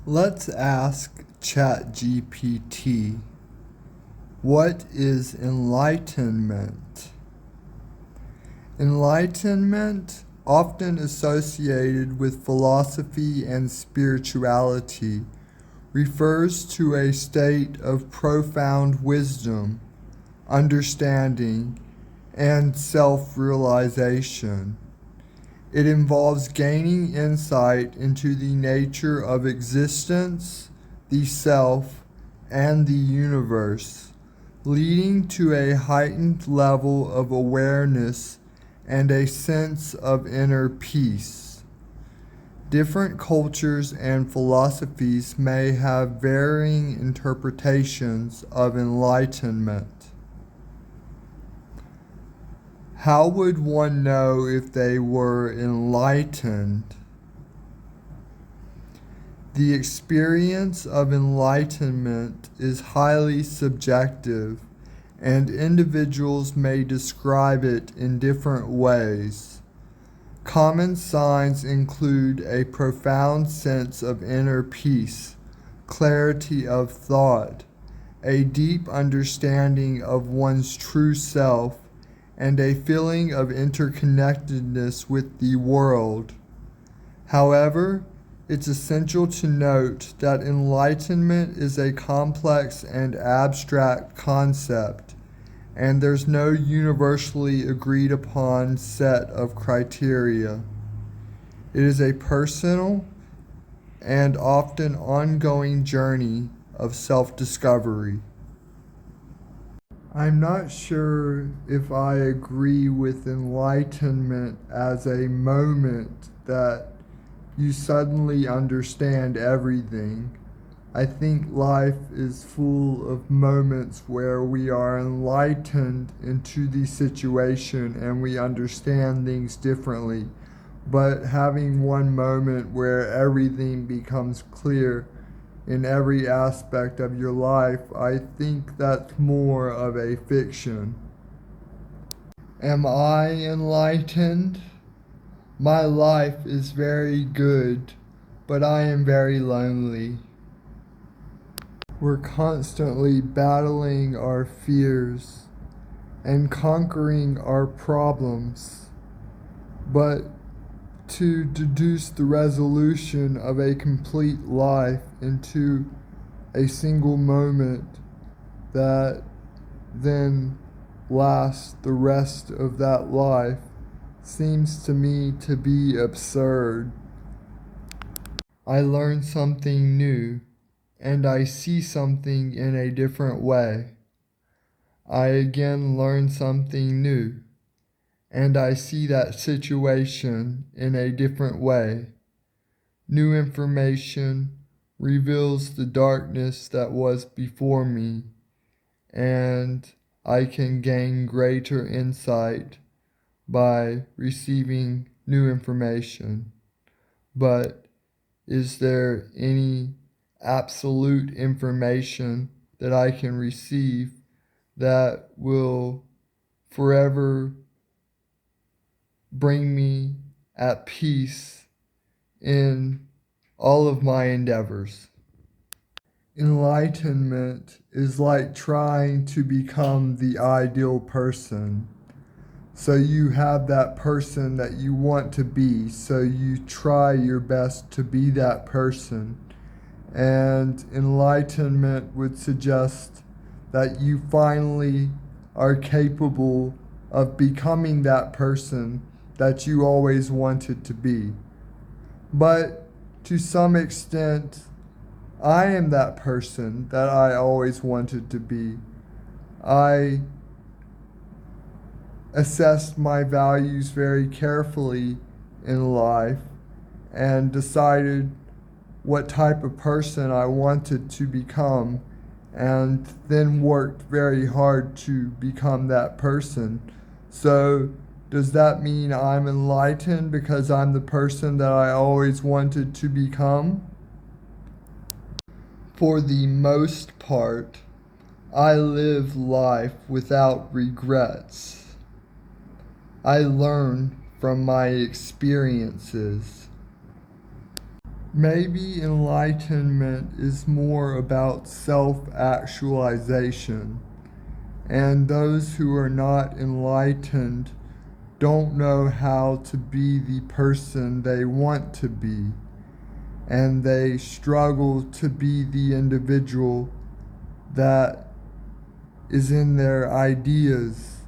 Let's ask ChatGPT, what is enlightenment? Enlightenment, often associated with philosophy and spirituality, refers to a state of profound wisdom, understanding, and self-realization. It involves gaining insight into the nature of existence, the self, and the universe, leading to a heightened level of awareness and a sense of inner peace. Different cultures and philosophies may have varying interpretations of enlightenment. How would one know if they were enlightened? The experience of enlightenment is highly subjective, and individuals may describe it in different ways. Common signs include a profound sense of inner peace, clarity of thought, a deep understanding of one's true self, and a feeling of interconnectedness with the world. However, it's essential to note that enlightenment is a complex and abstract concept, and there's no universally agreed upon set of criteria. It is a personal and often ongoing journey of self-discovery. I'm not sure if I agree with enlightenment as a moment that you suddenly understand everything. I think life is full of moments where we are enlightened into the situation and we understand things differently. But having one moment where everything becomes clear in every aspect of your life, I think that's more of a fiction. Am I enlightened? My life is very good, but I am very lonely. We're constantly battling our fears and conquering our problems, but to deduce the resolution of a complete life into a single moment that then lasts the rest of that life seems to me to be absurd. I learn something new, and I see something in a different way. I again learn something new, and I see that situation in a different way. New information reveals the darkness that was before me, and I can gain greater insight by receiving new information. But is there any absolute information that I can receive that will forever bring me at peace in all of my endeavors? Enlightenment is like trying to become the ideal person. So you have that person that you want to be, so you try your best to be that person. And enlightenment would suggest that you finally are capable of becoming that person that you always wanted to be. But to some extent, I am that person that I always wanted to be. I assessed my values very carefully in life and decided what type of person I wanted to become, and then worked very hard to become that person. So does that mean I'm enlightened because I'm the person that I always wanted to become? For the most part, I live life without regrets. I learn from my experiences. Maybe enlightenment is more about self-actualization, and those who are not enlightened don't know how to be the person they want to be, and they struggle to be the individual that is in their ideas.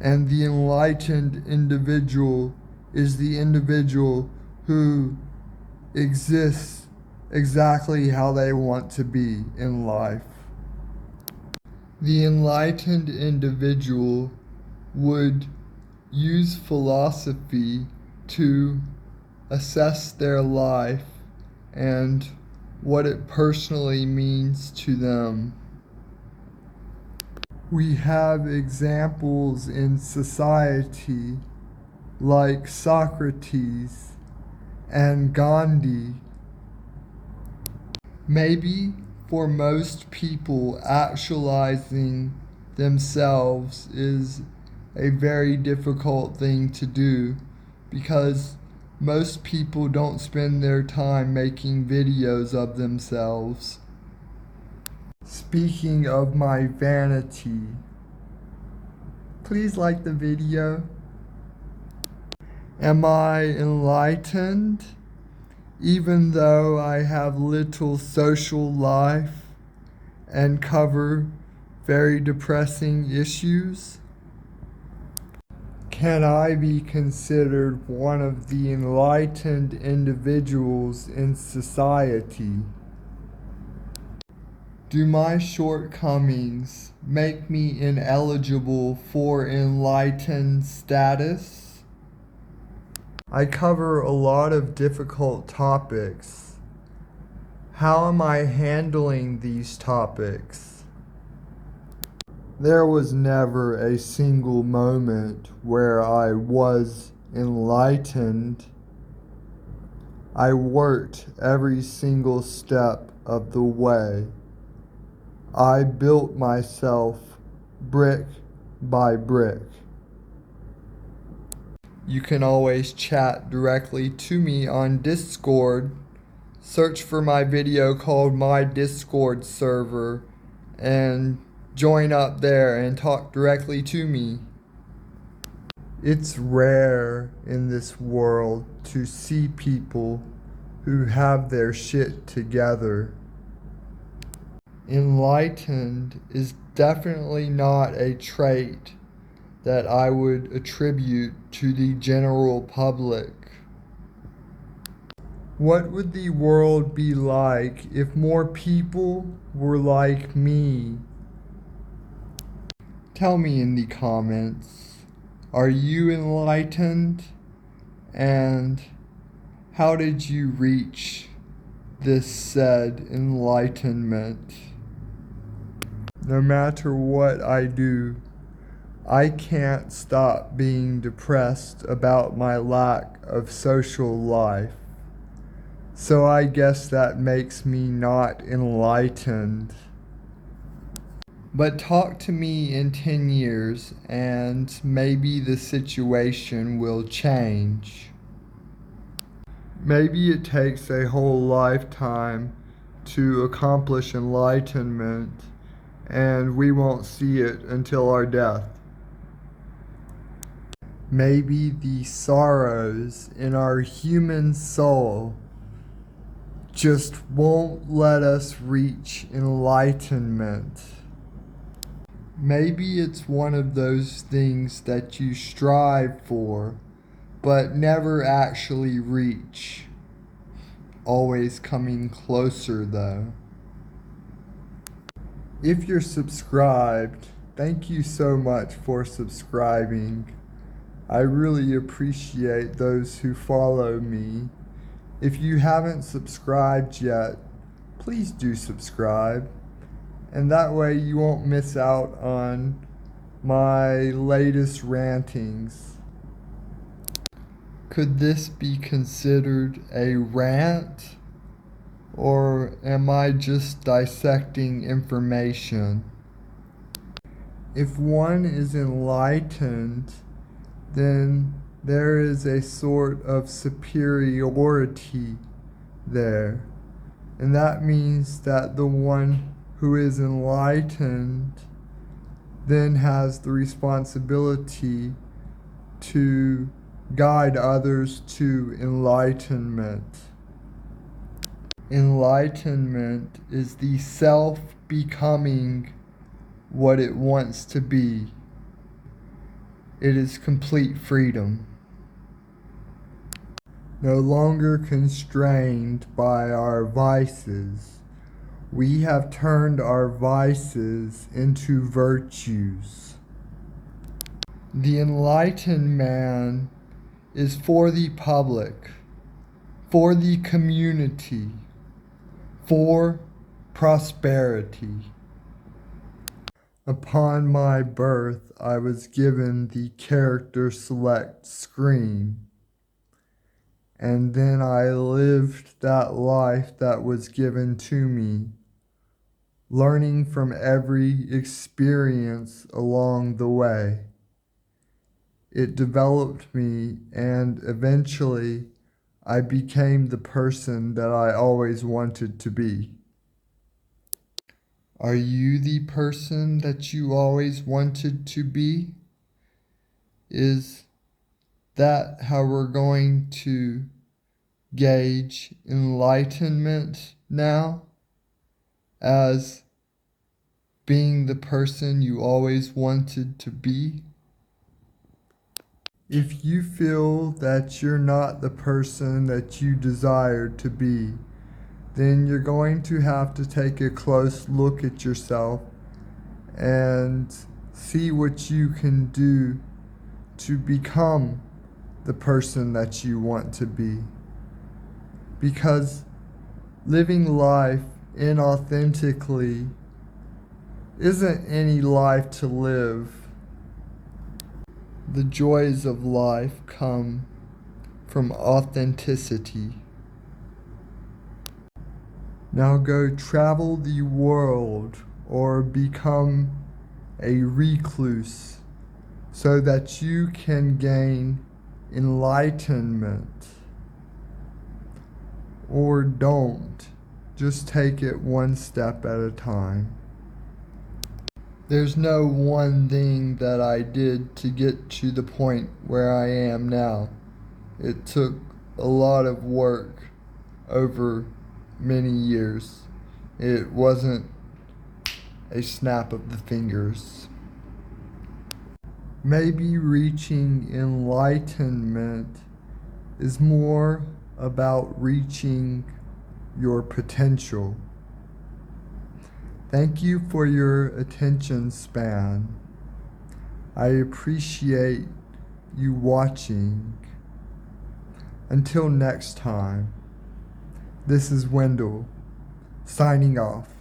And the enlightened individual is the individual who exists exactly how they want to be in life. The enlightened individual would use philosophy to assess their life and what it personally means to them. We have examples in society like Socrates and Gandhi. Maybe for most people, actualizing themselves is a very difficult thing to do because most people don't spend their time making videos of themselves. Speaking of my vanity, please like the video. Am I enlightened? Even though I have little social life and cover very depressing issues? Can I be considered one of the enlightened individuals in society? Do my shortcomings make me ineligible for enlightened status? I cover a lot of difficult topics. How am I handling these topics? There was never a single moment where I was enlightened. I worked every single step of the way. I built myself brick by brick. You can always chat directly to me on Discord. Search for my video called My Discord Server and join up there and talk directly to me. It's rare in this world to see people who have their shit together. Enlightened is definitely not a trait that I would attribute to the general public. What would the world be like if more people were like me? Tell me in the comments, are you enlightened? And how did you reach this said enlightenment? No matter what I do, I can't stop being depressed about my lack of social life. So I guess that makes me not enlightened. But talk to me in 10 years and maybe the situation will change. Maybe it takes a whole lifetime to accomplish enlightenment, and we won't see it until our death. Maybe the sorrows in our human soul just won't let us reach enlightenment. Maybe it's one of those things that you strive for, but never actually reach. Always coming closer though. If you're subscribed, thank you so much for subscribing. I really appreciate those who follow me. If you haven't subscribed yet, please do subscribe. And that way you won't miss out on my latest rantings. Could this be considered a rant? Or am I just dissecting information? If one is enlightened, then there is a sort of superiority there. And that means that the one who is enlightened then has the responsibility to guide others to enlightenment. Enlightenment is the self becoming what it wants to be. It is complete freedom. No longer constrained by our vices, we have turned our vices into virtues. The enlightened man is for the public, for the community, for prosperity. Upon my birth, I was given the character select screen, and then I lived that life that was given to me, learning from every experience along the way. It developed me, and eventually I became the person that I always wanted to be. Are you the person that you always wanted to be? Is that how we're going to gauge enlightenment now? As being the person you always wanted to be? If you feel that you're not the person that you desired to be, then you're going to have to take a close look at yourself and see what you can do to become the person that you want to be. Because living life inauthentically isn't any life to live. The joys of life come from authenticity. Now go travel the world or become a recluse so that you can gain enlightenment. Or don't. Just take it one step at a time. There's no one thing that I did to get to the point where I am now. It took a lot of work over many years. It wasn't a snap of the fingers. Maybe reaching enlightenment is more about reaching your potential. Thank you for your attention span. I appreciate you watching. Until next time, this is Wendell, signing off.